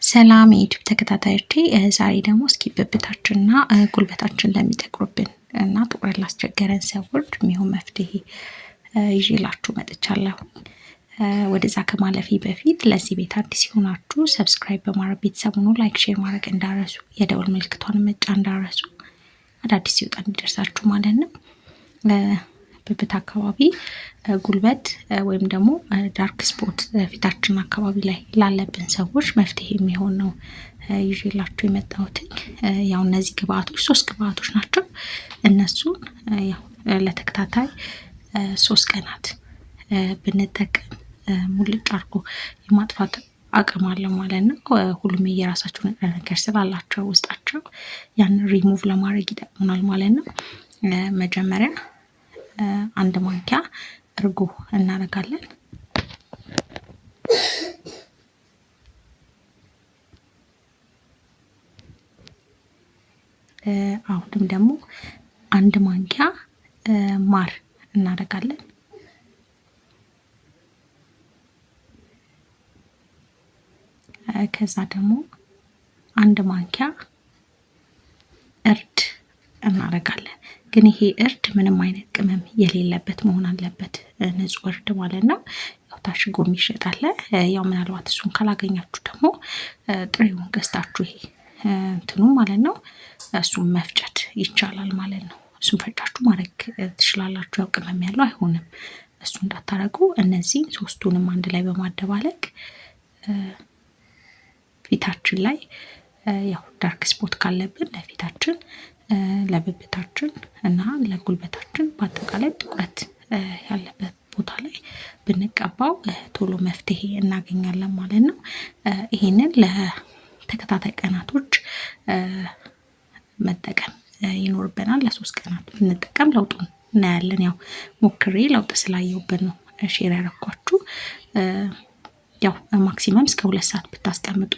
ሰላም የዩቲዩብ ተከታታዮቼ ዛሬ ደግሞ እስኪ ብብታችንና ጉልበታችን ለሚጠቁርብን እና ጥቁረት ላስቸገረን ሰዎች የሚሆን መፍትሄ ይዤላችሁ መጥቻለሁ። ወደዛ ከማለፌ በፊት ለዚህ ቤት አዲስ የሆናችሁ ሰብስክራይብ በማድረግ ቤተሰብ ሁኑ። ላይክ፣ ሼር ማድረግ እንዳረሱ፣ የደወል ምልክቷን መጫን እንዳረሱ አዳዲስ ሲወጣ እንዲደርሳችሁ ማለት ነው። ብብት አካባቢ ጉልበት ወይም ደግሞ ዳርክ ስፖት ፊታችን አካባቢ ላይ ላለብን ሰዎች መፍትሄ የሚሆን ነው ይዤላችሁ የመጣሁት። ያው እነዚህ ግብአቶች 3 ግብአቶች ናቸው። እነሱን ያው ለተከታታይ 3 ቀናት ብንጠቀም ሙልጭ አድርጎ የማጥፋት አቅም አለው ማለት ነው። ሁሉም የራሳቸው ነገር ስላላቸው ውስጣቸው ያንን ሪሙቭ ለማድረግ ይጠቅሙናል ማለት ነው። መጀመሪያ 1 ማንኪያ እርጎ እናደርጋለን። አሁንም ደግሞ 1 ማንኪያ ማር እናደርጋለን። ከዛ ደግሞ 1 ማንኪያ እርድ እናደርጋለን። ግን ይሄ እርድ ምንም አይነት ቅመም የሌለበት መሆን አለበት፣ ንጹህ እርድ ማለት ነው። ያው ታሽጎ የሚሸጥ አለ። ያው ምናልባት እሱን ካላገኛችሁ ደግሞ ጥሬውን ገዝታችሁ ይሄ እንትኑ ማለት ነው እሱን መፍጨት ይቻላል ማለት ነው። እሱን ፈጫችሁ ማድረግ ትችላላችሁ። ያው ቅመም ያለው አይሆንም። እሱ እንዳታረጉ እነዚህ 3ቱንም አንድ ላይ በማደባለቅ ፊታችን ላይ ያው ዳርክ ስፖት ካለብን ለፊታችን፣ ለብብታችን እና ለጉልበታችን በአጠቃላይ ጥቁረት ያለበት ቦታ ላይ ብንቀባው ቶሎ መፍትሄ እናገኛለን ማለት ነው። ይሄንን ለተከታታይ ቀናቶች መጠቀም ይኖርብናል። ለ3 ቀናት ብንጠቀም ለውጡን እናያለን። ያው ሞክሬ ለውጥ ስላየሁበት ነው ሼር ያደረኳችሁ። ያው ማክሲመም እስከ 2 ሰዓት ብታስቀምጡ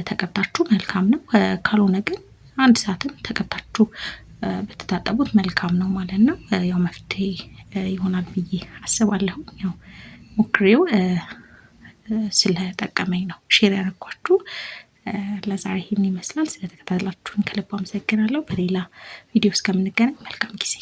ተቀብታችሁ መልካም ነው። ካልሆነ ግን 1 ሰዓትም ተቀብታችሁ ብትታጠቡት መልካም ነው ማለት ነው። ያው መፍትሄ ይሆናል ብዬ አስባለሁ። ያው ሞክሬው ስለጠቀመኝ ነው ሼር ያደረኳችሁ። ለዛሬ ይሄን ይመስላል። ስለተከታተላችሁን ከልብ አመሰግናለሁ። በሌላ ቪዲዮ እስከምንገናኝ መልካም ጊዜ